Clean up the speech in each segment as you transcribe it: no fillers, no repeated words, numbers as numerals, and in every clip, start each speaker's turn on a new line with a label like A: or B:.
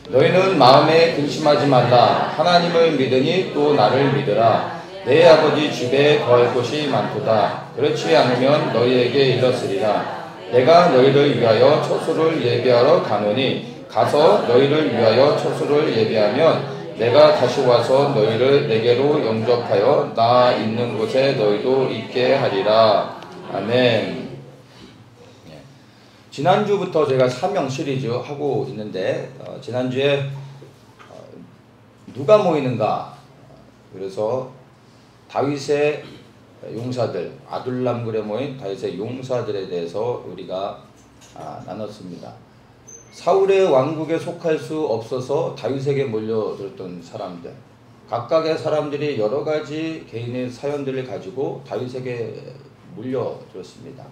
A: 너희는 마음에 근심하지 말라. 하나님을 믿으니 또 나를 믿으라. 내 아버지 집에 거할 곳이 많도다. 그렇지 않으면 너희에게 이르렀으리라. 내가 너희를 위하여 처소를 예비하러 가노니 가서 너희를 위하여 처소를 예비하면 내가 다시 와서 너희를 내게로 영접하여 나 있는 곳에 너희도 있게 하리라. 아멘. 지난주부터 제가 사명 시리즈 하고 있는데 지난주에 누가 모이는가, 그래서 다윗의 용사들, 아둘람굴에 모인 다윗의 용사들에 대해서 우리가 나눴습니다. 사울의 왕국에 속할 수 없어서 다윗에게 몰려들었던 사람들, 각각의 사람들이 여러 가지 개인의 사연들을 가지고 다윗에게 몰려들었습니다.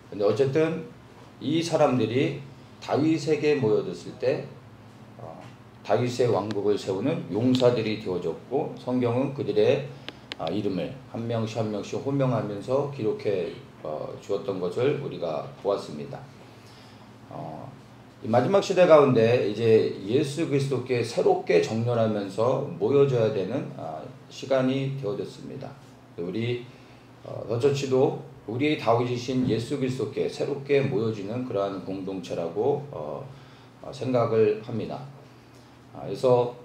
A: 근데 어쨌든 이 사람들이 다윗에게 모여들었을 때 다윗의 왕국을 세우는 용사들이 되어졌고, 성경은 그들의 이름을 한 명씩 한 명씩 호명하면서 기록해 주었던 것을 우리가 보았습니다. 이 마지막 시대 가운데 이제 예수 그리스도께 새롭게 정렬하면서 모여져야 되는 시간이 되어졌습니다. 우리 더처치도 우리의 다윗이신 예수 그리스도께 새롭게 모여지는 그러한 공동체라고 생각을 합니다. 그래서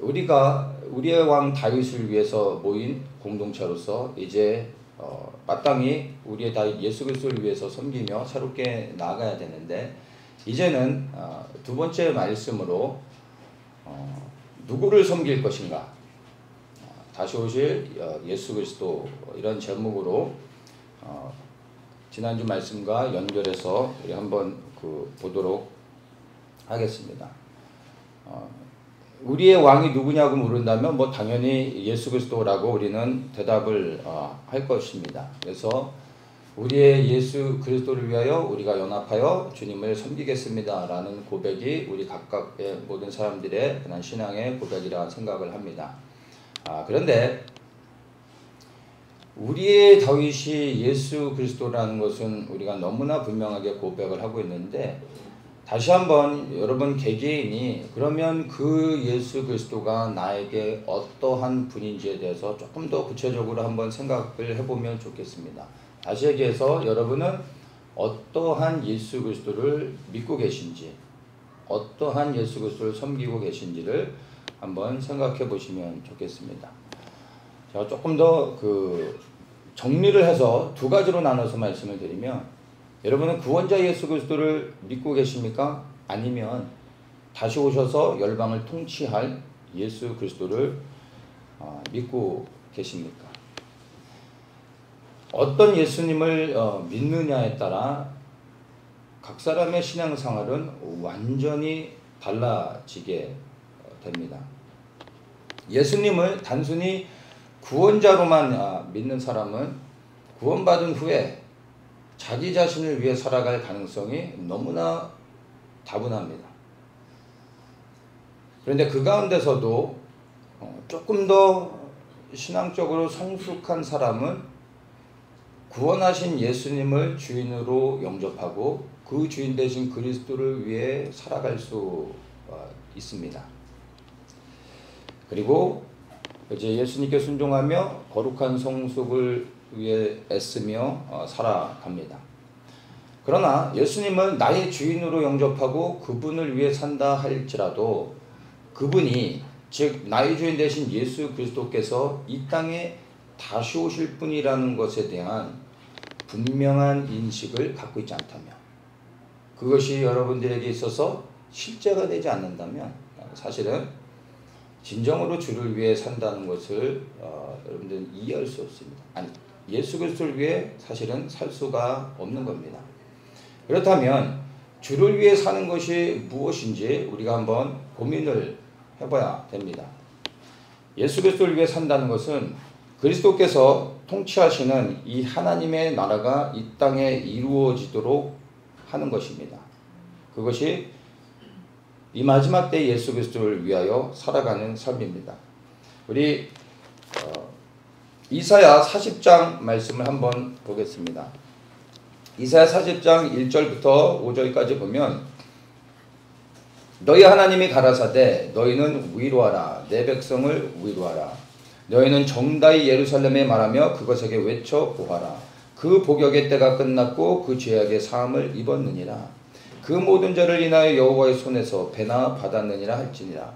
A: 우리가 우리의 왕 다윗을 위해서 모인 공동체로서 이제 마땅히 우리의 다윗 예수 그리스도를 위해서 섬기며 새롭게 나아가야 되는데, 이제는 두 번째 말씀으로 누구를 섬길 것인가, 다시 오실 예수 그리스도, 이런 제목으로 지난주 말씀과 연결해서 우리 한번 보도록 하겠습니다. 우리의 왕이 누구냐고 물은다면 당연히 예수 그리스도라고 우리는 대답을 할 것입니다. 그래서 우리의 예수 그리스도를 위하여 우리가 연합하여 주님을 섬기겠습니다 라는 고백이 우리 각각의 모든 사람들의 그런 신앙의 고백이라 생각을 합니다. 그런데 우리의 다윗이 예수 그리스도라는 것은 우리가 너무나 분명하게 고백을 하고 있는데, 다시 한번 여러분 개개인이 그러면 그 예수 그리스도가 나에게 어떠한 분인지에 대해서 조금 더 구체적으로 한번 생각을 해보면 좋겠습니다. 다시 얘기해서 여러분은 어떠한 예수 그리스도를 믿고 계신지, 어떠한 예수 그리스도를 섬기고 계신지를 한번 생각해 보시면 좋겠습니다. 제가 조금 더 정리를 해서 두 가지로 나눠서 말씀을 드리면, 여러분은 구원자 예수 그리스도를 믿고 계십니까? 아니면 다시 오셔서 열방을 통치할 예수 그리스도를 믿고 계십니까? 어떤 예수님을 믿느냐에 따라 각 사람의 신앙생활은 완전히 달라지게 됩니다. 예수님을 단순히 구원자로만 믿는 사람은 구원받은 후에 자기 자신을 위해 살아갈 가능성이 너무나 다분합니다. 그런데 그 가운데서도 조금 더 신앙적으로 성숙한 사람은 구원하신 예수님을 주인으로 영접하고 그 주인 되신 그리스도를 위해 살아갈 수 있습니다. 그리고 이제 예수님께 순종하며 거룩한 성숙을 위해 애쓰며 살아갑니다. 그러나 예수님을 나의 주인으로 영접하고 그분을 위해 산다 할지라도 그분이, 즉 나의 주인 되신 예수 그리스도께서 이 땅에 다시 오실 분이라는 것에 대한 분명한 인식을 갖고 있지 않다면, 그것이 여러분들에게 있어서 실제가 되지 않는다면 사실은 진정으로 주를 위해 산다는 것을 여러분들은 이해할 수 없습니다. 아니, 예수 그리스도를 위해 사실은 살 수가 없는 겁니다. 그렇다면 주를 위해 사는 것이 무엇인지 우리가 한번 고민을 해봐야 됩니다. 예수 그리스도를 위해 산다는 것은 그리스도께서 통치하시는 이 하나님의 나라가 이 땅에 이루어지도록 하는 것입니다. 그것이 이 마지막 때 예수 그리스도를 위하여 살아가는 삶입니다. 우리 이사야 40장 말씀을 한번 보겠습니다. 이사야 40장 1절부터 5절까지 보면 너희 하나님이 가라사대 너희는 위로하라. 내 백성을 위로하라. 너희는 정다이 예루살렘에 말하며 그것에게 외쳐 보하라. 그 복역의 때가 끝났고 그 죄악의 사함을 입었느니라. 그 모든 죄를 인하여 여호와의 손에서 배나 받았느니라 할지니라.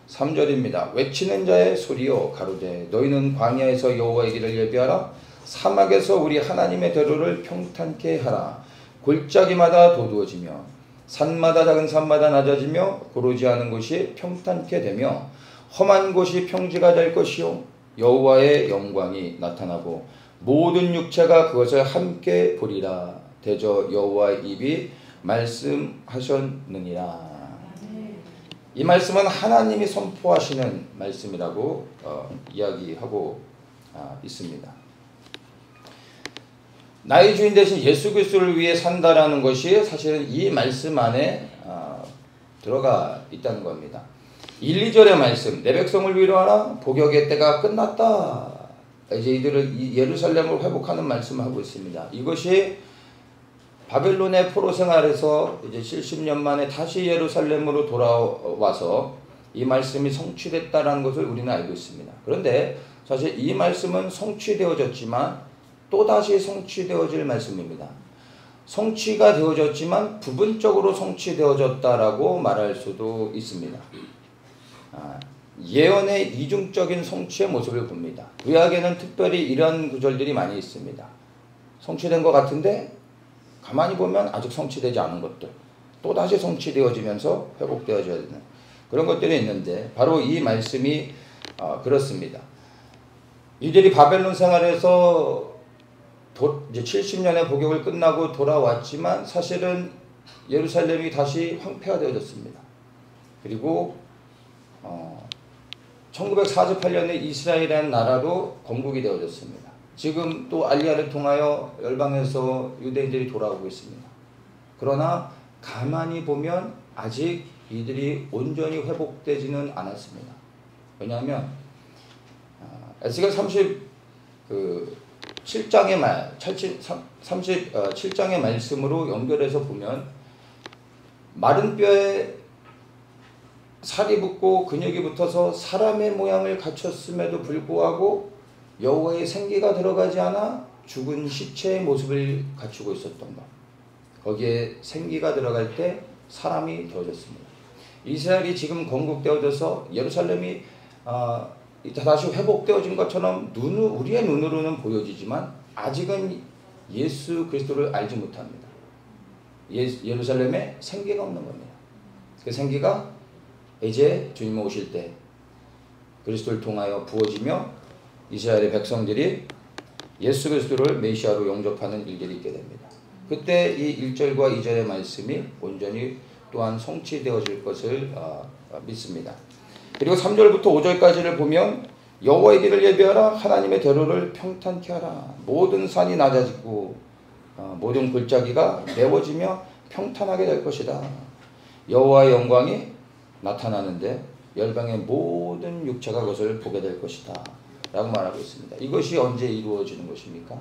A: 3절입니다. 외치는 자의 소리여 가로되 너희는 광야에서 여호와의 길을 예비하라. 사막에서 우리 하나님의 대로를 평탄케 하라. 골짜기마다 도두어지며 산마다 작은 산마다 낮아지며 고르지 않은 곳이 평탄케 되며 험한 곳이 평지가 될 것이요 여호와의 영광이 나타나고 모든 육체가 그것을 함께 보리라. 대저 여호와의 입이 말씀하셨느니라. 이 말씀은 하나님이 선포하시는 말씀이라고 이야기하고 있습니다. 나의 주인 대신 예수 그리스도를 위해 산다라는 것이 사실은 이 말씀 안에 들어가 있다는 겁니다. 1, 2절의 말씀, 내 백성을 위로하라. 복역의 때가 끝났다. 이제 이들을 예루살렘을 회복하는 말씀을 하고 있습니다. 이것이 바벨론의 포로 생활에서 이제 70년 만에 다시 예루살렘으로 돌아와서 이 말씀이 성취됐다라는 것을 우리는 알고 있습니다. 그런데 사실 이 말씀은 성취되어졌지만 또다시 성취되어질 말씀입니다. 성취가 되어졌지만 부분적으로 성취되어졌다라고 말할 수도 있습니다. 예언의 이중적인 성취의 모습을 봅니다. 구약에는 특별히 이런 구절들이 많이 있습니다. 성취된 것 같은데 가만히 보면 아직 성취되지 않은 것들, 또다시 성취되어지면서 회복되어져야 되는 그런 것들이 있는데 바로 이 말씀이 그렇습니다. 이들이 바벨론 생활에서 이제 70년의 복역을 끝나고 돌아왔지만 사실은 예루살렘이 다시 황폐화 되어졌습니다. 그리고 1948년에 이스라엘이라는 나라로 건국이 되어졌습니다. 지금 또 알리야를 통하여 열방에서 유대인들이 돌아오고 있습니다. 그러나 가만히 보면 아직 이들이 온전히 회복되지는 않았습니다. 왜냐하면 에스겔 37장의 37장의 말씀으로 연결해서 보면 마른 뼈에 살이 붙고 근육이 붙어서 사람의 모양을 갖췄음에도 불구하고 여호와의 생기가 들어가지 않아 죽은 시체의 모습을 갖추고 있었던 것. 거기에 생기가 들어갈 때 사람이 되어졌습니다. 이스라엘이 지금 건국되어져서 예루살렘이 다시 회복되어진 것처럼 우리의 눈으로는 보여지지만 아직은 예수 그리스도를 알지 못합니다. 예루살렘에 생기가 없는 겁니다. 그 생기가 이제 주님 오실 때 그리스도를 통하여 부어지며 이스라엘의 백성들이 예수 그리스도를 메시아로 영접하는 일들이 있게 됩니다. 그때 이 1절과 2절의 말씀이 온전히 또한 성취되어질 것을 믿습니다. 그리고 3절부터 5절까지를 보면 여호와의 길을 예비하라. 하나님의 대로를 평탄케 하라. 모든 산이 낮아지고 모든 골짜기가 메워지며 평탄하게 될 것이다. 여호와의 영광이 나타나는데 열방의 모든 육체가 그것을 보게 될 것이다 라고 말하고 있습니다. 이것이 언제 이루어지는 것입니까?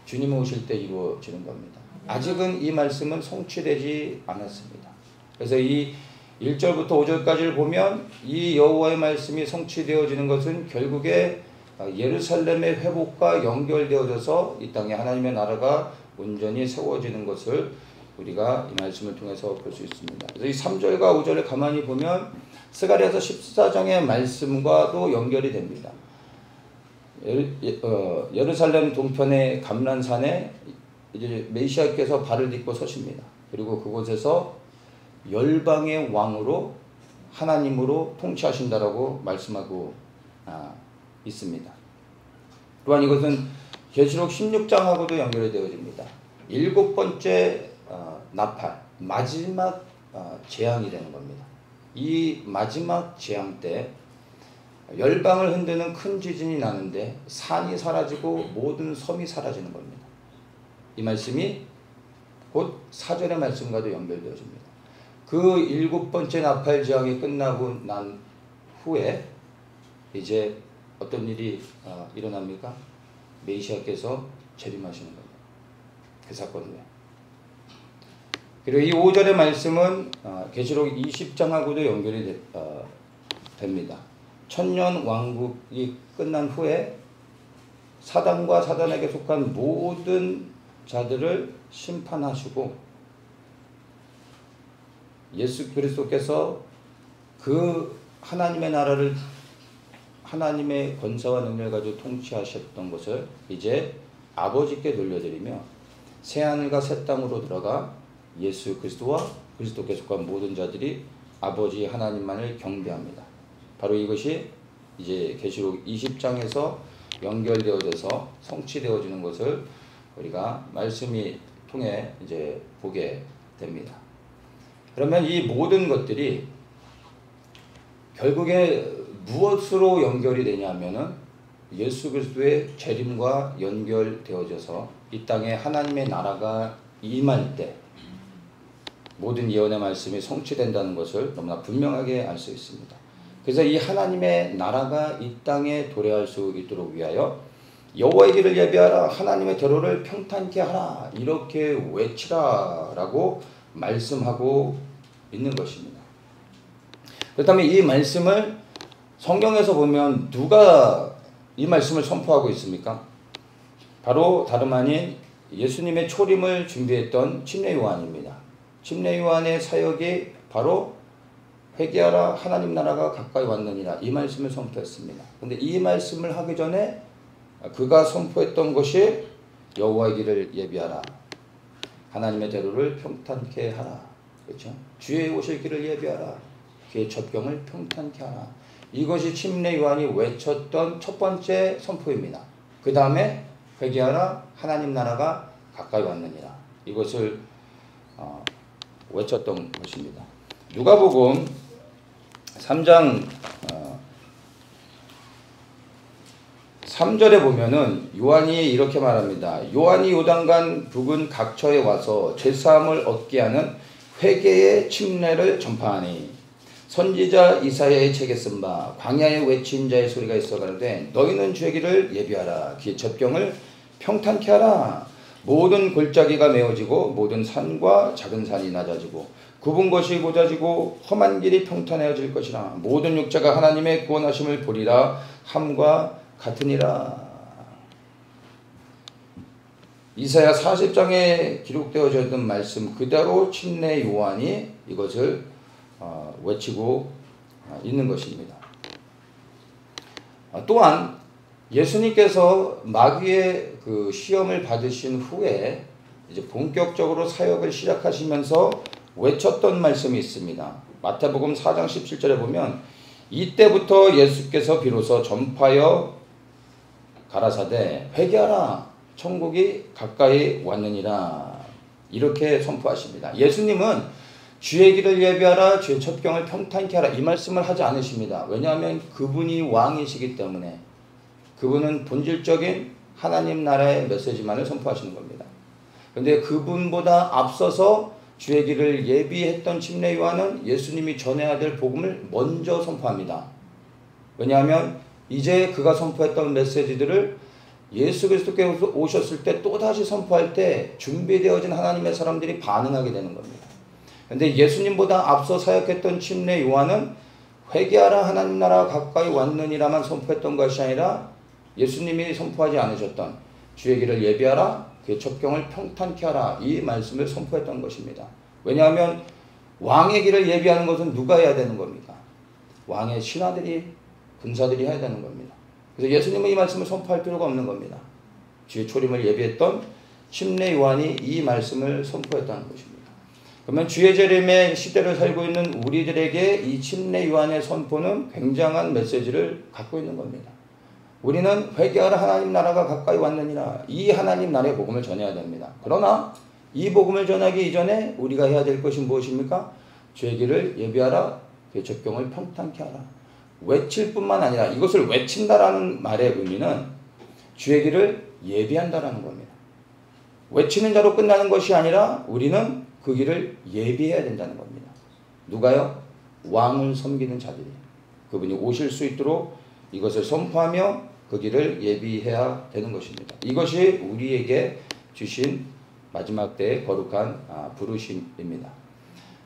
A: 주님 오실 때 이루어지는 겁니다. 아직은 이 말씀은 성취되지 않았습니다. 그래서 이 1절부터 5절까지를 보면 이 여호와의 말씀이 성취되어지는 것은 결국에 예루살렘의 회복과 연결되어져서 이 땅에 하나님의 나라가 온전히 세워지는 것을 우리가 이 말씀을 통해서 볼 수 있습니다. 그래서 이 3절과 5절을 가만히 보면 스가랴서 14장의 말씀과도 연결이 됩니다. 예루살렘 동편의 감람산에 이제 메시아께서 발을 딛고 서십니다. 그리고 그곳에서 열방의 왕으로 하나님으로 통치하신다라고 말씀하고 있습니다. 또한 이것은 계시록 16장하고도 연결이 되어집니다. 7번째 나팔, 마지막 재앙이 되는 겁니다. 이 마지막 재앙 때 열방을 흔드는 큰 지진이 나는데 산이 사라지고 모든 섬이 사라지는 겁니다. 이 말씀이 곧 4절의 말씀과도 연결되어집니다. 그 7번째 나팔 재앙이 끝나고 난 후에 이제 어떤 일이 일어납니까? 메시아께서 재림하시는 겁니다. 그 사건 후에. 그리고 이 5절의 말씀은 계시록 20장하고도 연결이 됩니다. 천년 왕국이 끝난 후에 사단과 사단에게 속한 모든 자들을 심판하시고 예수 그리스도께서 그 하나님의 나라를 하나님의 권세와 능력을 가지고 통치하셨던 것을 이제 아버지께 돌려드리며 새하늘과 새 땅으로 들어가 예수 그리스도와 그리스도께 속한 모든 자들이 아버지 하나님만을 경배합니다. 바로 이것이 이제 계시록 20장에서 연결되어져서 성취되어지는 것을 우리가 말씀이 통해 이제 보게 됩니다. 그러면 이 모든 것들이 결국에 무엇으로 연결이 되냐면은 예수 그리스도의 재림과 연결되어져서 이 땅에 하나님의 나라가 임할 때 모든 예언의 말씀이 성취된다는 것을 너무나 분명하게 알 수 있습니다. 그래서 이 하나님의 나라가 이 땅에 도래할 수 있도록 위하여 여호와의 길을 예비하라, 하나님의 대로를 평탄케 하라, 이렇게 외치라라고 말씀하고 있는 것입니다. 그렇다면 이 말씀을 성경에서 보면 누가 이 말씀을 선포하고 있습니까? 바로 다름 아닌 예수님의 초림을 준비했던 침례 요한입니다. 침례 요한의 사역이 바로 회개하라, 하나님 나라가 가까이 왔느니라, 이 말씀을 선포했습니다. 그런데 이 말씀을 하기 전에 그가 선포했던 것이 여호와의 길을 예비하라, 하나님의 대로를 평탄케 하라, 그렇죠? 주의 오실 길을 예비하라, 그의 첩경을 평탄케 하라. 이것이 침례 요한이 외쳤던 첫 번째 선포입니다. 그 다음에 회개하라, 하나님 나라가 가까이 왔느니라, 이것을 외쳤던 것입니다. 누가복음 3장 3절에 보면은 요한이 이렇게 말합니다. 요한이 요단강 북은 각처에 와서 죄사함을 얻게 하는 회개의 침례를 전파하니 선지자 이사야의 책에 쓴 바 광야에 외친 자의 소리가 있어 가로되 너희는 주의 길을 예비하라, 그의 첩경을 평탄케 하라. 모든 골짜기가 메어지고 모든 산과 작은 산이 낮아지고 굽은 것이 고자지고 험한 길이 평탄해질 것이라. 모든 육체가 하나님의 구원하심을 보리라 함과 같으니라. 이사야 40장에 기록되어져 있는 말씀 그대로 침례 요한이 이것을 외치고 있는 것입니다. 또한 예수님께서 마귀의 그 시험을 받으신 후에 이제 본격적으로 사역을 시작하시면서 외쳤던 말씀이 있습니다. 마태복음 4장 17절에 보면 이때부터 예수께서 비로소 전파하여 가라사대 회개하라, 천국이 가까이 왔느니라, 이렇게 선포하십니다. 예수님은 주의 길을 예비하라, 주의 첩경을 평탄케 하라, 이 말씀을 하지 않으십니다. 왜냐하면 그분이 왕이시기 때문에 그분은 본질적인 하나님 나라의 메시지만을 선포하시는 겁니다. 그런데 그분보다 앞서서 주의 길을 예비했던 침례 요한은 예수님이 전해야 될 복음을 먼저 선포합니다. 왜냐하면 이제 그가 선포했던 메시지들을 예수 그리스도께서 오셨을 때 또다시 선포할 때 준비되어진 하나님의 사람들이 반응하게 되는 겁니다. 그런데 예수님보다 앞서 사역했던 침례 요한은 회개하라, 하나님 나라가 가까이 왔느니라만 선포했던 것이 아니라 예수님이 선포하지 않으셨던 주의 길을 예비하라, 그의 첩경을 평탄케 하라, 이 말씀을 선포했던 것입니다. 왜냐하면 왕의 길을 예비하는 것은 누가 해야 되는 겁니까? 왕의 신하들이, 군사들이 해야 되는 겁니다. 그래서 예수님은 이 말씀을 선포할 필요가 없는 겁니다. 주의 초림을 예비했던 침례 요한이 이 말씀을 선포했다는 것입니다. 그러면 주의 재림의 시대를 살고 있는 우리들에게 이 침례 요한의 선포는 굉장한 메시지를 갖고 있는 겁니다. 우리는 회개하라, 하나님 나라가 가까이 왔느니라, 이 하나님 나라의 복음을 전해야 됩니다. 그러나 이 복음을 전하기 이전에 우리가 해야 될 것이 무엇입니까? 주의 길을 예비하라, 그의 첩경을 평탄케 하라. 외칠 뿐만 아니라 이것을 외친다라는 말의 의미는 주의 길을 예비한다라는 겁니다. 외치는 자로 끝나는 것이 아니라 우리는 그 길을 예비해야 된다는 겁니다. 누가요? 왕을 섬기는 자들이. 그분이 오실 수 있도록 이것을 선포하며 그 길을 예비해야 되는 것입니다. 이것이 우리에게 주신 마지막 때의 거룩한 부르심입니다.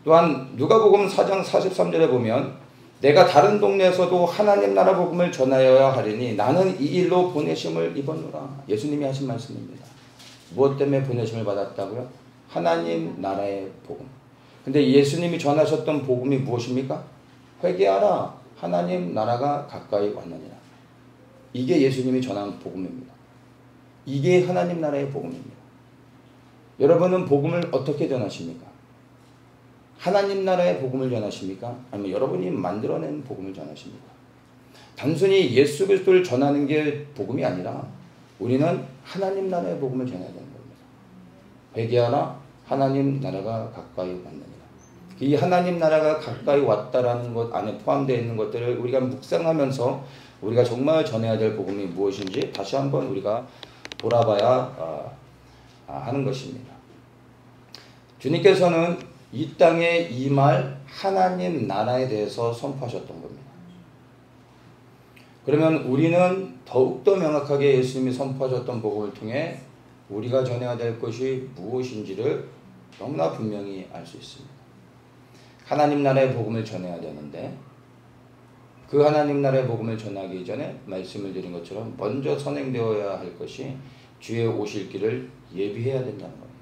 A: 또한 누가복음 4장 43절에 보면 내가 다른 동네에서도 하나님 나라 복음을 전하여야 하리니 나는 이 일로 보내심을 입었노라. 예수님이 하신 말씀입니다. 무엇 때문에 보내심을 받았다고요? 하나님 나라의 복음. 근데 예수님이 전하셨던 복음이 무엇입니까? 회개하라, 하나님 나라가 가까이 왔느니라. 이게 예수님이 전한 복음입니다. 이게 하나님 나라의 복음입니다. 여러분은 복음을 어떻게 전하십니까? 하나님 나라의 복음을 전하십니까? 아니면 여러분이 만들어낸 복음을 전하십니까? 단순히 예수 그리스도를 전하는 게 복음이 아니라 우리는 하나님 나라의 복음을 전해야 되는 겁니다. 회개하라, 하나님 나라가 가까이 왔느니라. 이 하나님 나라가 가까이 왔다라는 것 안에 포함되어 있는 것들을 우리가 묵상하면서 우리가 정말 전해야 될 복음이 무엇인지 다시 한번 우리가 돌아봐야 하는 것입니다. 주님께서는 이 땅에 임할 하나님 나라에 대해서 선포하셨던 겁니다. 그러면 우리는 더욱더 명확하게 예수님이 선포하셨던 복음을 통해 우리가 전해야 될 것이 무엇인지를 너무나 분명히 알 수 있습니다. 하나님 나라의 복음을 전해야 되는데 그 하나님 나라의 복음을 전하기 전에 말씀을 드린 것처럼 먼저 선행되어야 할 것이 주의 오실 길을 예비해야 된다는 겁니다.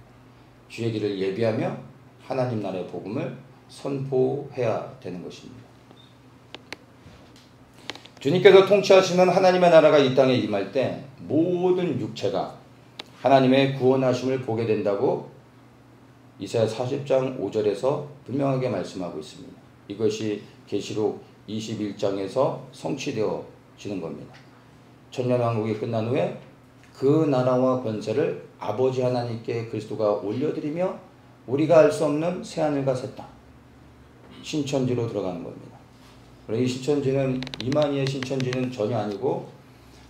A: 주의 길을 예비하며 하나님 나라의 복음을 선포해야 되는 것입니다. 주님께서 통치하시는 하나님의 나라가 이 땅에 임할 때 모든 육체가 하나님의 구원하심을 보게 된다고 이사야 40장 5절에서 분명하게 말씀하고 있습니다. 이것이 계시록 21장에서 성취되어지는 겁니다. 천년왕국이 끝난 후에 그 나라와 권세를 아버지 하나님께 그리스도가 올려드리며 우리가 알 수 없는 새하늘과 새 땅, 신천지로 들어가는 겁니다. 그러나 이 신천지는 이만희의 신천지는 전혀 아니고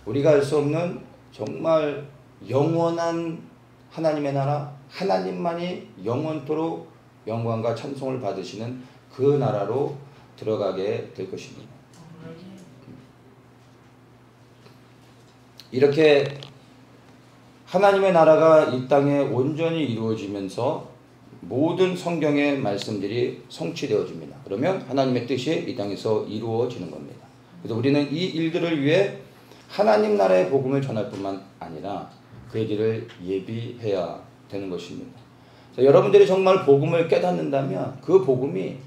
A: 우리가 알 수 없는 정말 영원한 하나님의 나라, 하나님만이 영원토록 영광과 찬송을 받으시는 그 나라로 들어가게 될 것입니다. 이렇게 하나님의 나라가 이 땅에 온전히 이루어지면서 모든 성경의 말씀들이 성취되어집니다. 그러면 하나님의 뜻이 이 땅에서 이루어지는 겁니다. 그래서 우리는 이 일들을 위해 하나님 나라의 복음을 전할 뿐만 아니라 그의 길을 예비해야 되는 것입니다. 여러분들이 정말 복음을 깨닫는다면 그 복음이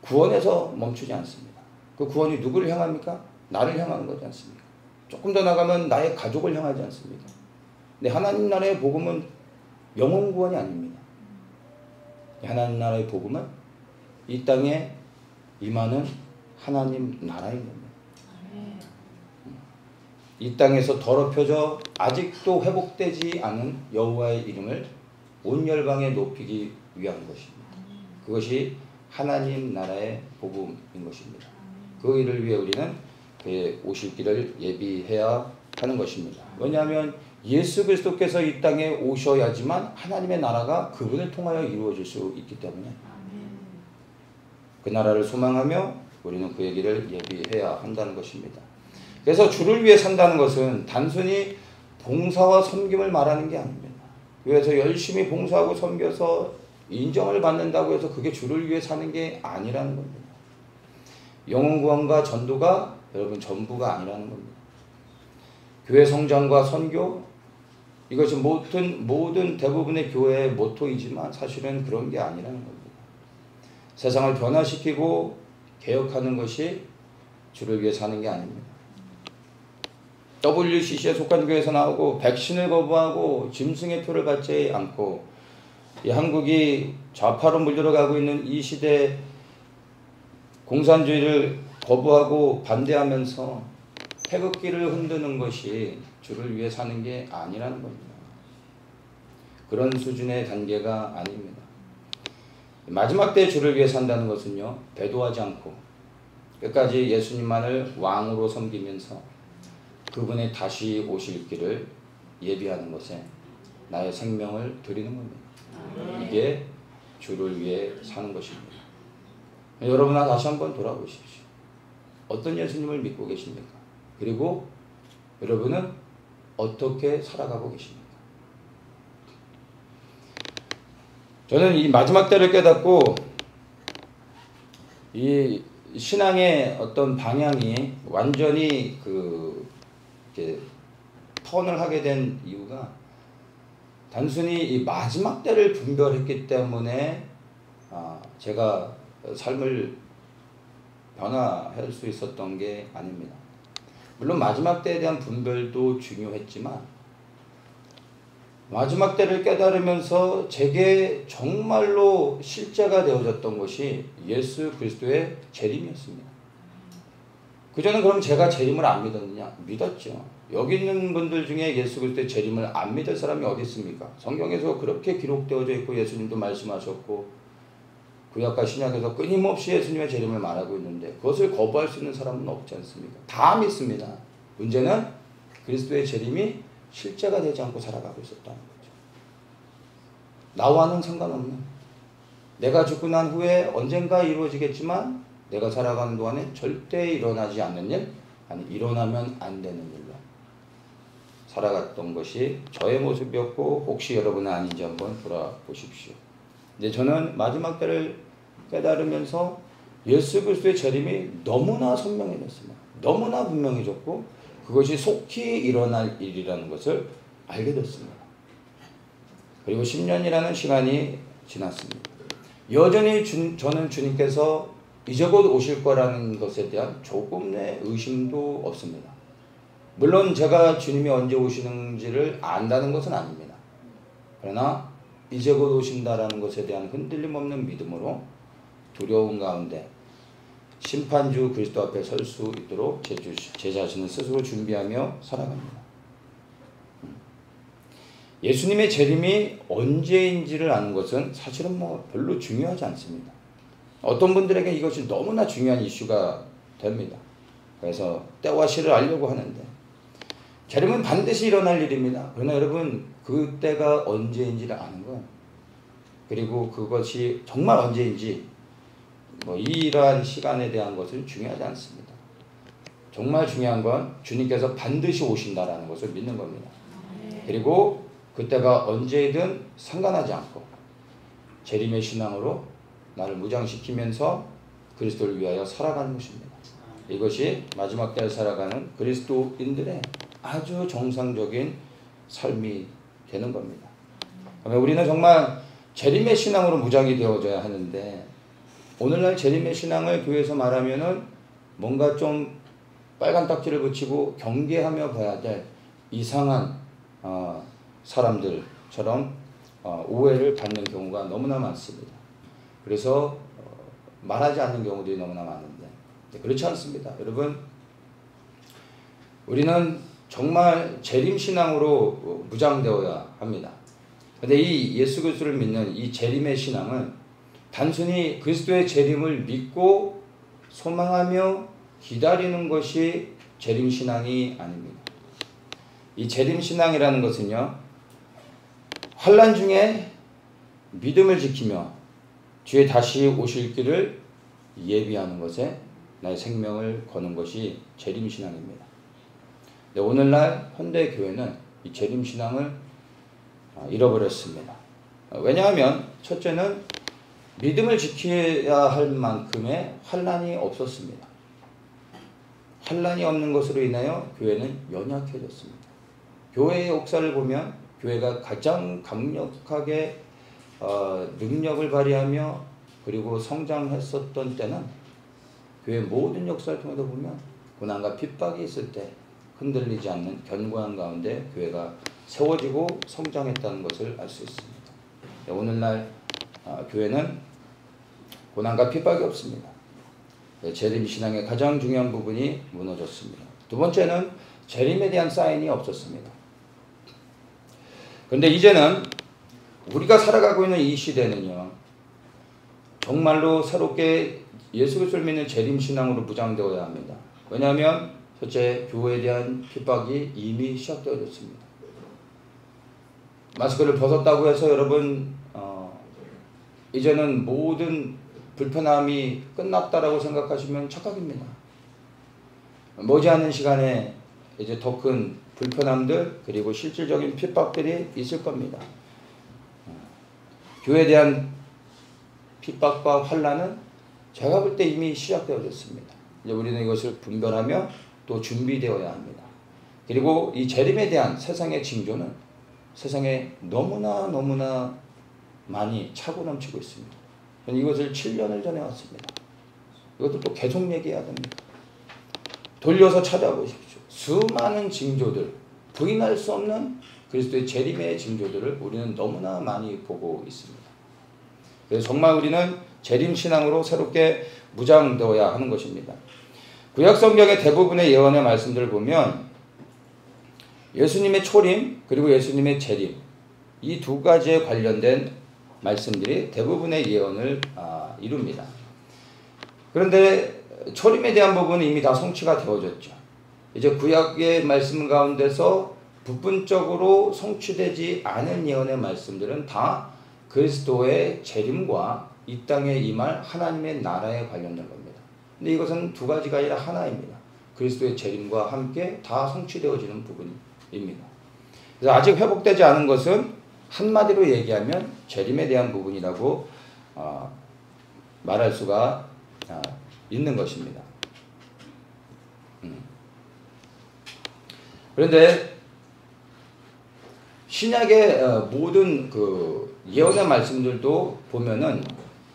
A: 구원에서 멈추지 않습니다. 그 구원이 누구를 향합니까? 나를 향하는 거지 않습니까? 조금 더 나가면 나의 가족을 향하지 않습니까? 근데 하나님 나라의 복음은 영혼 구원이 아닙니다. 하나님 나라의 복음은 이 땅에 임하는 하나님 나라인 겁니다. 이 땅에서 더럽혀져 아직도 회복되지 않은 여호와의 이름을 온 열방에 높이기 위한 것입니다. 그것이 하나님 나라의 복음인 것입니다. 그 일을 위해 우리는 그의 오실 길을 예비해야 하는 것입니다. 왜냐하면 예수 그리스도께서 이 땅에 오셔야지만 하나님의 나라가 그분을 통하여 이루어질 수 있기 때문에 그 나라를 소망하며 우리는 그의 길을 예비해야 한다는 것입니다. 그래서 주를 위해 산다는 것은 단순히 봉사와 섬김을 말하는 게 아닙니다. 그래서 열심히 봉사하고 섬겨서 인정을 받는다고 해서 그게 주를 위해 사는 게 아니라는 겁니다. 영혼 구원과 전도가 여러분 전부가 아니라는 겁니다. 교회 성장과 선교 이것이 모든 대부분의 교회의 모토이지만 사실은 그런 게 아니라는 겁니다. 세상을 변화시키고 개혁하는 것이 주를 위해 사는 게 아닙니다. WCC에 속한 교회에서 나오고 백신을 거부하고 짐승의 표를 받지 않고 이 한국이 좌파로 물들어가고 있는 이 시대 공산주의를 거부하고 반대하면서 태극기를 흔드는 것이 주를 위해 사는 게 아니라는 겁니다. 그런 수준의 단계가 아닙니다. 마지막 때 주를 위해 산다는 것은요, 배도하지 않고 끝까지 예수님만을 왕으로 섬기면서 그분의 다시 오실 길을 예비하는 것에 나의 생명을 드리는 겁니다. 이게 주를 위해 사는 것입니다. 여러분 다시 한번 돌아보십시오. 어떤 예수님을 믿고 계십니까? 그리고 여러분은 어떻게 살아가고 계십니까? 저는 이 마지막 때를 깨닫고 이 신앙의 어떤 방향이 완전히 이렇게 턴을 하게 된 이유가 단순히 이 마지막 때를 분별했기 때문에 제가 삶을 변화할 수 있었던 게 아닙니다. 물론 마지막 때에 대한 분별도 중요했지만 마지막 때를 깨달으면서 제게 정말로 실제가 되어졌던 것이 예수 그리스도의 재림이었습니다. 그전엔 그럼 제가 재림을 안 믿었느냐? 믿었죠. 여기 있는 분들 중에 예수 그리스도의 재림을 안 믿을 사람이 어디 있습니까? 성경에서 그렇게 기록되어져 있고 예수님도 말씀하셨고 구약과 신약에서 끊임없이 예수님의 재림을 말하고 있는데 그것을 거부할 수 있는 사람은 없지 않습니까? 다 믿습니다. 문제는 그리스도의 재림이 실제가 되지 않고 살아가고 있었다는 거죠. 나와는 상관없는, 내가 죽고 난 후에 언젠가 이루어지겠지만 내가 살아가는 동안에 절대 일어나지 않는 일, 아니 일어나면 안 되는 일로 살아갔던 것이 저의 모습이었고 혹시 여러분은 아닌지 한번 돌아보십시오. 근데 저는 마지막 때를 깨달으면서 예수 그리스도의 재림이 너무나 선명해졌습니다. 너무나 분명해졌고 그것이 속히 일어날 일이라는 것을 알게 됐습니다. 그리고 10년이라는 시간이 지났습니다. 여전히 저는 주님께서 이제 곧 오실 거라는 것에 대한 조금의 의심도 없습니다. 물론 제가 주님이 언제 오시는지를 안다는 것은 아닙니다. 그러나 이제 곧 오신다라는 것에 대한 흔들림 없는 믿음으로 두려움 가운데 심판주 그리스도 앞에 설 수 있도록 제 자신을 스스로 준비하며 살아갑니다. 예수님의 재림이 언제인지를 아는 것은 사실은 별로 중요하지 않습니다. 어떤 분들에게 이것이 너무나 중요한 이슈가 됩니다. 그래서 때와 시를 알려고 하는데 재림은 반드시 일어날 일입니다. 그러나 여러분 그 때가 언제인지를 아는 건 그리고 그것이 정말 언제인지 이러한 시간에 대한 것은 중요하지 않습니다. 정말 중요한 건 주님께서 반드시 오신다라는 것을 믿는 겁니다. 그리고 그때가 언제이든 상관하지 않고 재림의 신앙으로 나를 무장시키면서 그리스도를 위하여 살아가는 것입니다. 이것이 마지막 때를 살아가는 그리스도인들의 아주 정상적인 삶이 되는 겁니다. 그러면 우리는 정말 재림의 신앙으로 무장이 되어져야 하는데 오늘날 재림의 신앙을 교회에서 말하면은 뭔가 좀 빨간 딱지를 붙이고 경계하며 봐야 될 이상한 사람들처럼 오해를 받는 경우가 너무나 많습니다. 그래서 말하지 않는 경우들이 너무나 많은데 그렇지 않습니다. 여러분 우리는 정말 재림신앙으로 무장되어야 합니다. 그런데 이 예수 그리스도를 믿는 이 재림의 신앙은 단순히 그리스도의 재림을 믿고 소망하며 기다리는 것이 재림신앙이 아닙니다. 이 재림신앙이라는 것은요, 환난 중에 믿음을 지키며 주의 다시 오실 길을 예비하는 것에 나의 생명을 거는 것이 재림신앙입니다. 오늘날 현대교회는 이 재림신앙을 잃어버렸습니다. 왜냐하면 첫째는 믿음을 지켜야 할 만큼의 환난이 없었습니다. 환난이 없는 것으로 인하여 교회는 연약해졌습니다. 교회의 역사를 보면 교회가 가장 강력하게 능력을 발휘하며 그리고 성장했었던 때는 교회 모든 역사를 통해서 보면 고난과 핍박이 있을 때 흔들리지 않는 견고한 가운데 교회가 세워지고 성장했다는 것을 알 수 있습니다. 오늘날 교회는 고난과 핍박이 없습니다. 재림신앙의 가장 중요한 부분이 무너졌습니다. 두 번째는 재림에 대한 사인이 없었습니다. 그런데 이제는 우리가 살아가고 있는 이 시대는요, 정말로 새롭게 예수 그리스도를 믿는 재림신앙으로 무장되어야 합니다. 왜냐하면 첫째, 교회에 대한 핍박이 이미 시작되어졌습니다. 마스크를 벗었다고 해서 여러분 이제는 모든 불편함이 끝났다라고 생각하시면 착각입니다. 머지않은 시간에 이제 더 큰 불편함들 그리고 실질적인 핍박들이 있을 겁니다. 교회에 대한 핍박과 환난은 제가 볼 때 이미 시작되어졌습니다. 이제 우리는 이것을 분별하며 또 준비되어야 합니다. 그리고 이 재림에 대한 세상의 징조는 세상에 너무나 많이 차고 넘치고 있습니다. 저는 이것을 7년을 전해 왔습니다. 이것도 또 계속 얘기해야 됩니다. 돌려서 찾아보십시오. 수많은 징조들, 부인할 수 없는 그리스도의 재림의 징조들을 우리는 너무나 많이 보고 있습니다. 그래서 정말 우리는 재림신앙으로 새롭게 무장되어야 하는 것입니다. 구약성경의 대부분의 예언의 말씀들을 보면 예수님의 초림 그리고 예수님의 재림, 이 두 가지에 관련된 말씀들이 대부분의 예언을 이룹니다. 그런데 초림에 대한 부분은 이미 다 성취가 되어졌죠. 이제 구약의 말씀 가운데서 부분적으로 성취되지 않은 예언의 말씀들은 다 그리스도의 재림과 이 땅에 임할 하나님의 나라에 관련된 겁니다. 근데 이것은 두 가지가 아니라 하나입니다. 그리스도의 재림과 함께 다 성취되어지는 부분입니다. 그래서 아직 회복되지 않은 것은 한마디로 얘기하면 재림에 대한 부분이라고 말할 수가 있는 것입니다. 그런데 신약의 모든 그 예언의 말씀들도 보면은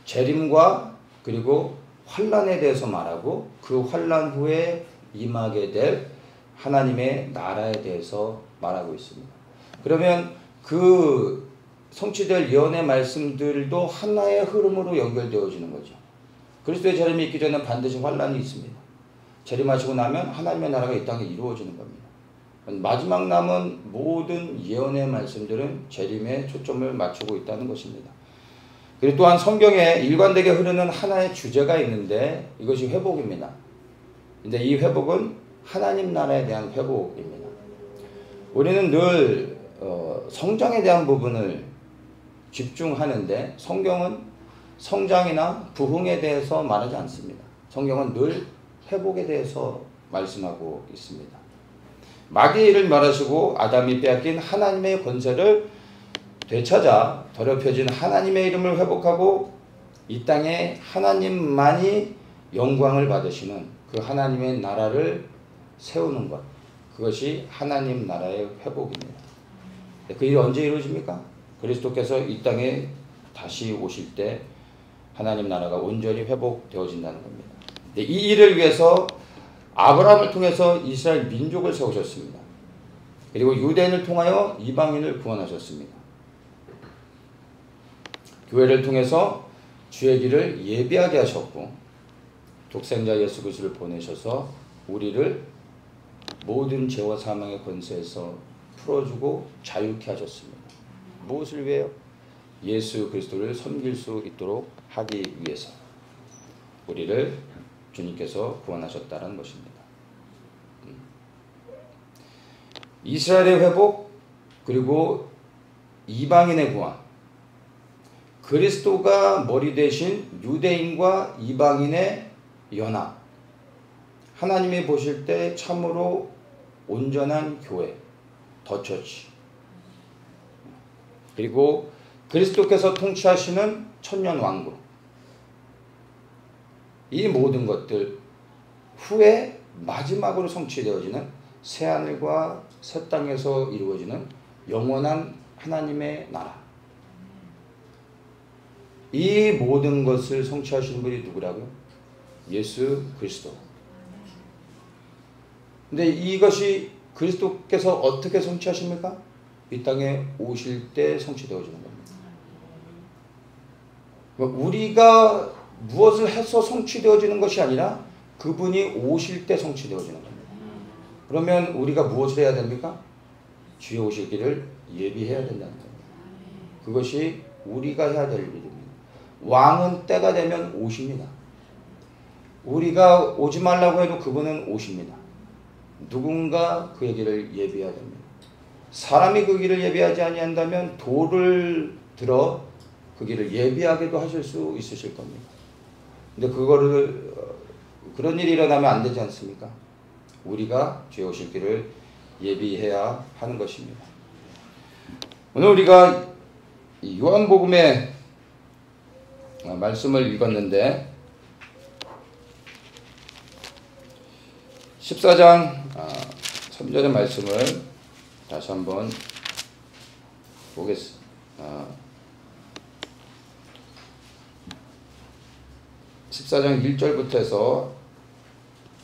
A: 재림과 그리고 환난에 대해서 말하고 그 환난 후에 임하게 될 하나님의 나라에 대해서 말하고 있습니다. 그러면 그 성취될 예언의 말씀들도 하나의 흐름으로 연결되어지는 거죠. 그리스도의 재림이 있기 전에 반드시 환난이 있습니다. 재림하시고 나면 하나님의 나라가 이 땅에 이루어지는 겁니다. 마지막 남은 모든 예언의 말씀들은 재림에 초점을 맞추고 있다는 것입니다. 그리고 또한 성경에 일관되게 흐르는 하나의 주제가 있는데 이것이 회복입니다. 근데 이 회복은 하나님 나라에 대한 회복입니다. 우리는 늘 성장에 대한 부분을 집중하는데 성경은 성장이나 부흥에 대해서 말하지 않습니다. 성경은 늘 회복에 대해서 말씀하고 있습니다. 마귀를 멸하시고 아담이 빼앗긴 하나님의 권세를 되찾아 더럽혀진 하나님의 이름을 회복하고 이 땅에 하나님만이 영광을 받으시는 그 하나님의 나라를 세우는 것, 그것이 하나님 나라의 회복입니다. 그 일이 언제 이루어집니까? 그리스도께서 이 땅에 다시 오실 때 하나님 나라가 온전히 회복되어진다는 겁니다. 이 일을 위해서 아브라함을 통해서 이스라엘 민족을 세우셨습니다. 그리고 유대인을 통하여 이방인을 구원하셨습니다. 교회를 통해서 주의 길을 예비하게 하셨고 독생자 예수 그리스도를 보내셔서 우리를 모든 죄와 사망의 권세에서 풀어주고 자유케 하셨습니다. 무엇을 위해요? 예수 그리스도를 섬길 수 있도록 하기 위해서 우리를 주님께서 구원하셨다는 것입니다. 이스라엘의 회복 그리고 이방인의 구원, 그리스도가 머리 대신 유대인과 이방인의 연합, 하나님이 보실 때 참으로 온전한 교회, 더 처치, 그리고 그리스도께서 통치하시는 천년 왕국, 이 모든 것들 후에 마지막으로 성취되어지는 새하늘과 새 땅에서 이루어지는 영원한 하나님의 나라, 이 모든 것을 성취하시는 분이 누구라고요? 예수 그리스도. 근데 이것이 그리스도께서 어떻게 성취하십니까? 이 땅에 오실 때 성취되어지는 겁니다. 우리가 무엇을 해서 성취되어지는 것이 아니라 그분이 오실 때 성취되어지는 겁니다. 그러면 우리가 무엇을 해야 됩니까? 주의 오실 길을 예비해야 된다는 겁니다. 그것이 우리가 해야 될 일입니다. 왕은 때가 되면 오십니다. 우리가 오지 말라고 해도 그분은 오십니다. 누군가 그의 길을 예비해야 됩니다. 사람이 그 길을 예비하지 아니한다면 돌을 들어 그 길을 예비하게도 하실 수 있으실 겁니다. 근데 그런 일이 일어나면 안 되지 않습니까? 우리가 주의 오실 길을 예비해야 하는 것입니다. 오늘 우리가 요한복음의 말씀을 읽었는데 14장 3절의 말씀을 다시 한번 보겠습니다. 14장 1절부터 해서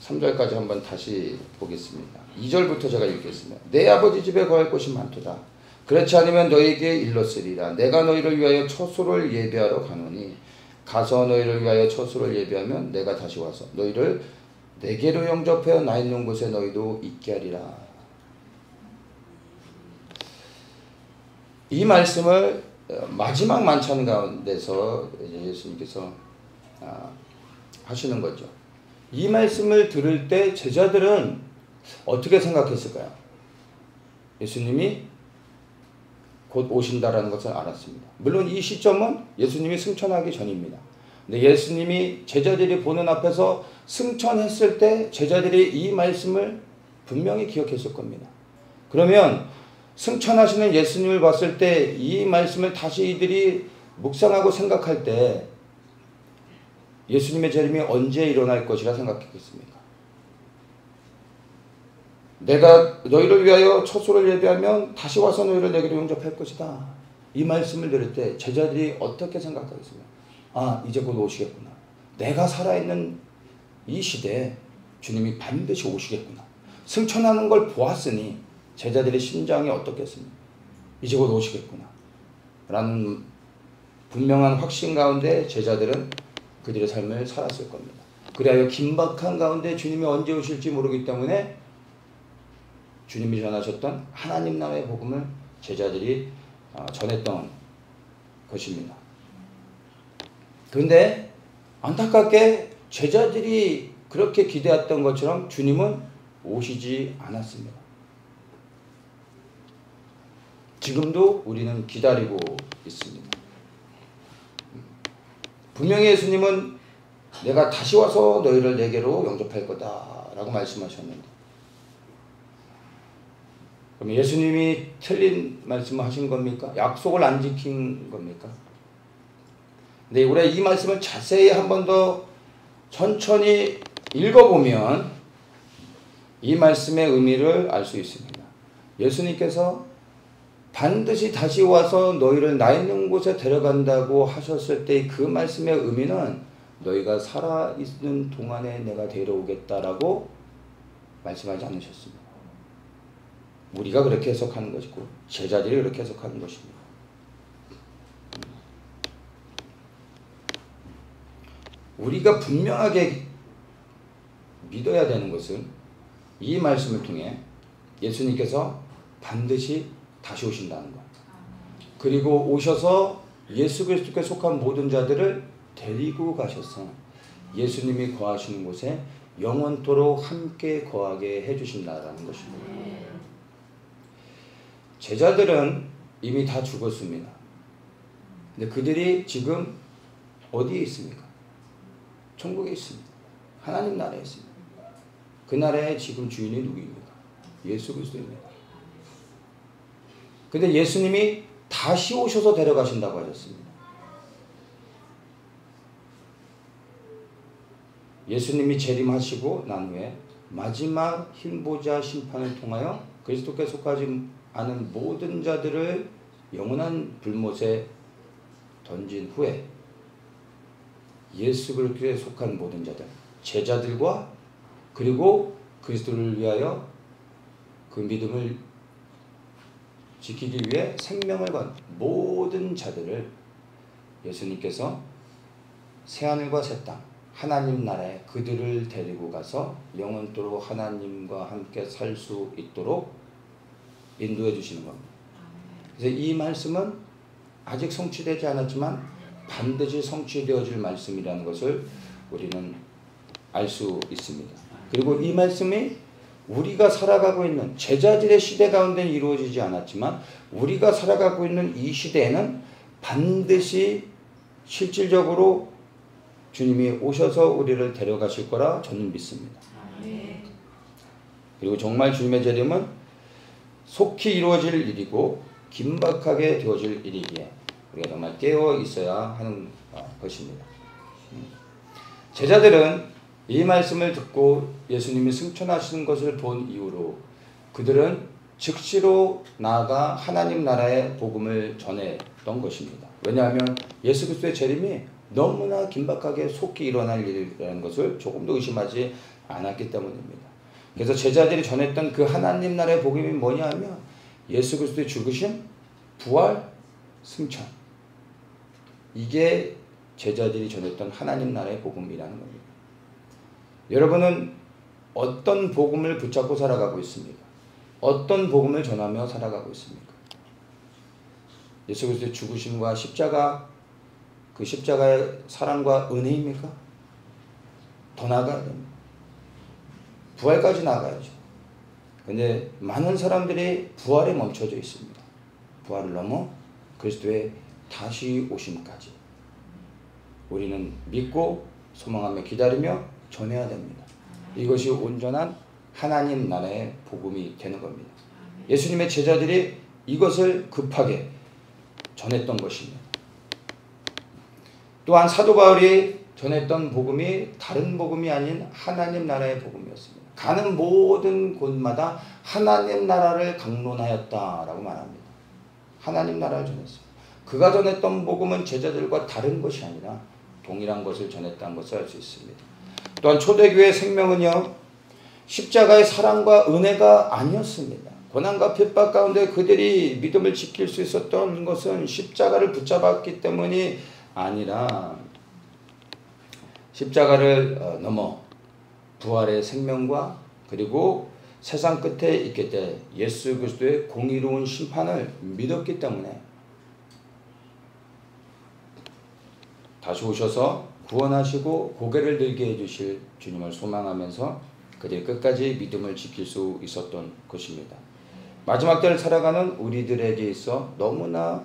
A: 3절까지 한번 다시 보겠습니다. 2절부터 제가 읽겠습니다. 내 아버지 집에 거할 곳이 많도다. 그렇지 않으면 너희에게 일렀으리라. 내가 너희를 위하여 처소를 예비하러 가노니 가서 너희를 위하여 처소를 예비하면 내가 다시 와서 너희를 내게로 영접하여 나 있는 곳에 너희도 있게 하리라. 이 말씀을 마지막 만찬 가운데서 예수님께서 하시는 거죠. 이 말씀을 들을 때 제자들은 어떻게 생각했을까요? 예수님이 곧 오신다라는 것을 알았습니다. 물론 이 시점은 예수님이 승천하기 전입니다. 근데 예수님이 제자들이 보는 앞에서 승천했을 때 제자들이 이 말씀을 분명히 기억했을 겁니다. 그러면 승천하시는 예수님을 봤을 때 이 말씀을 다시 이들이 묵상하고 생각할 때 예수님의 재림이 언제 일어날 것이라 생각했겠습니까? 내가 너희를 위하여 처소를 예비하면 다시 와서 너희를 내게로 영접할 것이다. 이 말씀을 들을 때 제자들이 어떻게 생각하겠습니까? 아, 이제 곧 오시겠구나. 내가 살아있는 이 시대에 주님이 반드시 오시겠구나. 승천하는 걸 보았으니 제자들의 심장이 어떻겠습니까? 이제 곧 오시겠구나. 라는 분명한 확신 가운데 제자들은 그들의 삶을 살았을 겁니다. 그리하여 긴박한 가운데 주님이 언제 오실지 모르기 때문에 주님이 전하셨던 하나님 나라의 복음을 제자들이 전했던 것입니다. 그런데 안타깝게 제자들이 그렇게 기대했던 것처럼 주님은 오시지 않았습니다. 지금도 우리는 기다리고 있습니다. 분명히 예수님은 내가 다시 와서 너희를 내게로 영접할 거다 라고 말씀하셨는데, 그럼 예수님이 틀린 말씀을 하신 겁니까? 약속을 안 지킨 겁니까? 근데 우리가 이 말씀을 자세히 한 번 더 천천히 읽어보면 이 말씀의 의미를 알 수 있습니다. 예수님께서 반드시 다시 와서 너희를 나 있는 곳에 데려간다고 하셨을 때 그 말씀의 의미는 너희가 살아있는 동안에 내가 데려오겠다라고 말씀하지 않으셨습니다. 우리가 그렇게 해석하는 것이고 제자들이 그렇게 해석하는 것입니다. 우리가 분명하게 믿어야 되는 것은 이 말씀을 통해 예수님께서 반드시 다시 오신다는 것. 그리고 오셔서 예수 그리스도께 속한 모든 자들을 데리고 가셔서 예수님이 거하시는 곳에 영원토록 함께 거하게 해주신다라는 것입니다. 제자들은 이미 다 죽었습니다. 근데 그들이 지금 어디에 있습니까? 천국에 있습니다. 하나님 나라에 있습니다. 그 나라의 지금 주인이 누구입니까? 예수 그리스도입니다. 근데 예수님이 다시 오셔서 데려가신다고 하셨습니다. 예수님이 재림하시고 난 후에 마지막 흰보자 심판을 통하여 그리스도께 속하지 않은 모든 자들을 영원한 불못에 던진 후에 예수 그리스도에 속한 모든 자들, 제자들과 그리고 그리스도를 위하여 그 믿음을 지키기 위해 생명을 건 모든 자들을 예수님께서 새하늘과 새 땅, 하나님 나라에 그들을 데리고 가서 영원토록 하나님과 함께 살 수 있도록 인도해 주시는 겁니다. 그래서 이 말씀은 아직 성취되지 않았지만 반드시 성취되어질 말씀이라는 것을 우리는 알 수 있습니다. 그리고 이 말씀이 우리가 살아가고 있는 제자들의 시대 가운데는 이루어지지 않았지만 우리가 살아가고 있는 이 시대에는 반드시 실질적으로 주님이 오셔서 우리를 데려가실 거라 저는 믿습니다. 그리고 정말 주님의 재림은 속히 이루어질 일이고 긴박하게 되어질 일이기에 우리가 정말 깨어 있어야 하는 것입니다. 제자들은 이 말씀을 듣고 예수님이 승천하시는 것을 본 이후로 그들은 즉시로 나아가 하나님 나라의 복음을 전했던 것입니다. 왜냐하면 예수 그리스도의 재림이 너무나 긴박하게 속히 일어날 일이라는 것을 조금도 의심하지 않았기 때문입니다. 그래서 제자들이 전했던 그 하나님 나라의 복음이 뭐냐 하면 예수 그리스도의 죽으심, 부활, 승천. 이게 제자들이 전했던 하나님 나라의 복음이라는 겁니다. 여러분은 어떤 복음을 붙잡고 살아가고 있습니까? 어떤 복음을 전하며 살아가고 있습니까? 예수 그리스도의 죽으심과 십자가, 그 십자가의 사랑과 은혜입니까? 더 나아가야 됩니다. 부활까지 나아가야죠. 근데 많은 사람들이 부활에 멈춰져 있습니다. 부활을 넘어 그리스도의 다시 오심까지 우리는 믿고 소망하며 기다리며 전해야 됩니다. 이것이 온전한 하나님 나라의 복음이 되는 겁니다. 예수님의 제자들이 이것을 급하게 전했던 것입니다. 또한 사도 바울이 전했던 복음이 다른 복음이 아닌 하나님 나라의 복음이었습니다. 가는 모든 곳마다 하나님 나라를 강론하였다라고 말합니다. 하나님 나라를 전했습니다. 그가 전했던 복음은 제자들과 다른 것이 아니라 동일한 것을 전했다는 것을 알 수 있습니다. 또한 초대교회의 생명은요, 십자가의 사랑과 은혜가 아니었습니다. 고난과 핍박 가운데 그들이 믿음을 지킬 수 있었던 것은 십자가를 붙잡았기 때문이 아니라 십자가를 넘어 부활의 생명과 그리고 세상 끝에 있게 될 예수 그리스도의 공의로운 심판을 믿었기 때문에 다시 오셔서 구원하시고 고개를 들게 해주실 주님을 소망하면서 그들이 끝까지 믿음을 지킬 수 있었던 것입니다. 마지막 때를 살아가는 우리들에게 있어 너무나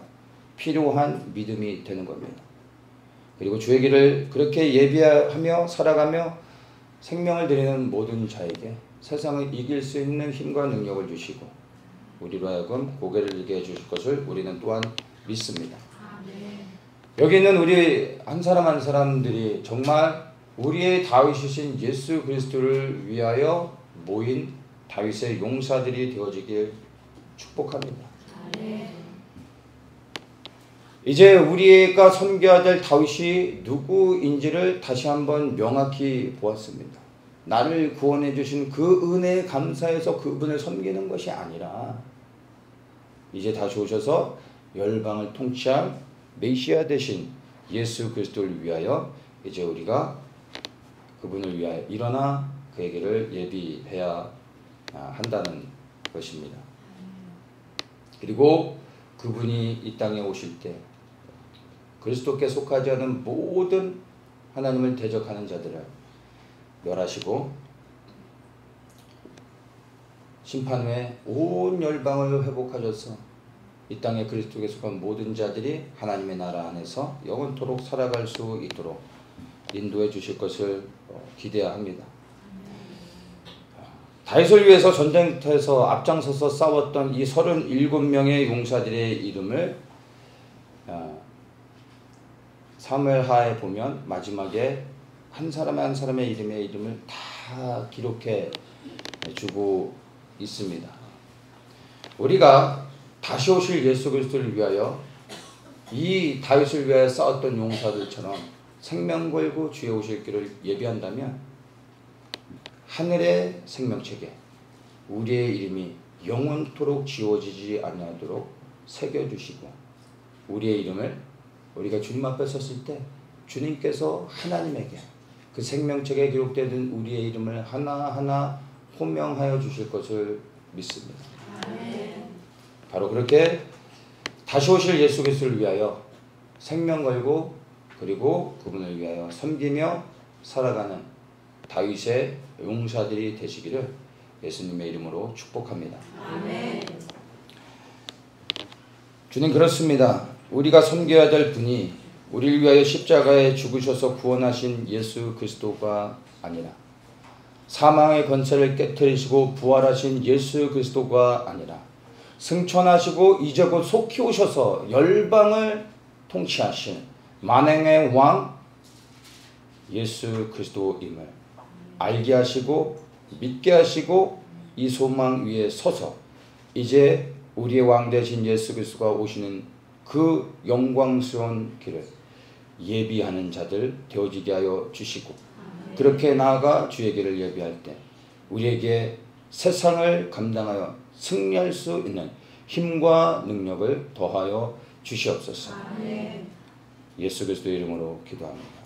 A: 필요한 믿음이 되는 겁니다. 그리고 주의 길을 그렇게 예비하며 살아가며 생명을 드리는 모든 자에게 세상을 이길 수 있는 힘과 능력을 주시고 우리로 하여금 고개를 들게 해주실 것을 우리는 또한 믿습니다. 여기 있는 우리 한 사람 한 사람들이 정말 우리의 다윗이신 예수 그리스도를 위하여 모인 다윗의 용사들이 되어지길 축복합니다. 이제 우리가 섬겨야 될 다윗이 누구인지를 다시 한번 명확히 보았습니다. 나를 구원해 주신 그 은혜에 감사해서 그분을 섬기는 것이 아니라 이제 다시 오셔서 열방을 통치할 메시아 되신 예수 그리스도를 위하여 이제 우리가 그분을 위하여 일어나 그에게를 예비해야 한다는 것입니다. 그리고 그분이 이 땅에 오실 때 그리스도께 속하지 않은 모든 하나님을 대적하는 자들을 멸하시고 심판 후에 온 열방을 회복하셔서 이 땅에 그리스도께 속한 모든 자들이 하나님의 나라 안에서 영원토록 살아갈 수 있도록 인도해 주실 것을 기대합니다. 다윗을 위해서 전쟁터에서 앞장서서 싸웠던 이 37명의 용사들의 이름을 사무엘하에 보면 마지막에 한 사람 한 사람의 이름을 다 기록해 주고 있습니다. 우리가 다시 오실 예수 그리스도를 위하여 이 다윗을 위하여 싸웠던 용사들처럼 생명 걸고 주의 오실 길을 예비한다면 하늘의 생명책에 우리의 이름이 영원토록 지워지지 아니하도록 새겨주시고 우리의 이름을 우리가 주님 앞에 섰을 때 주님께서 하나님에게 그 생명책에 기록되는 우리의 이름을 하나하나 호명하여 주실 것을 믿습니다. 바로 그렇게 다시 오실 예수 그리스도를 위하여 생명 걸고 그리고 그분을 위하여 섬기며 살아가는 다윗의 용사들이 되시기를 예수님의 이름으로 축복합니다. 아멘. 주님 그렇습니다. 우리가 섬겨야 될 분이 우리를 위하여 십자가에 죽으셔서 구원하신 예수 그리스도가 아니라 사망의 권세를 깨뜨리시고 부활하신 예수 그리스도가 아니라 승천하시고 이제 곧 속히 오셔서 열방을 통치하신 만왕의 왕 예수 그리스도임을 알게 하시고 믿게 하시고 이 소망 위에 서서 이제 우리의 왕 되신 예수 그리스도가 오시는 그 영광스러운 길을 예비하는 자들 되어지게 하여 주시고, 그렇게 나아가 주의 길을 예비할 때 우리에게 세상을 감당하여 승리할 수 있는 힘과 능력을 더하여 주시옵소서. 예수 그리스도의 이름으로 기도합니다.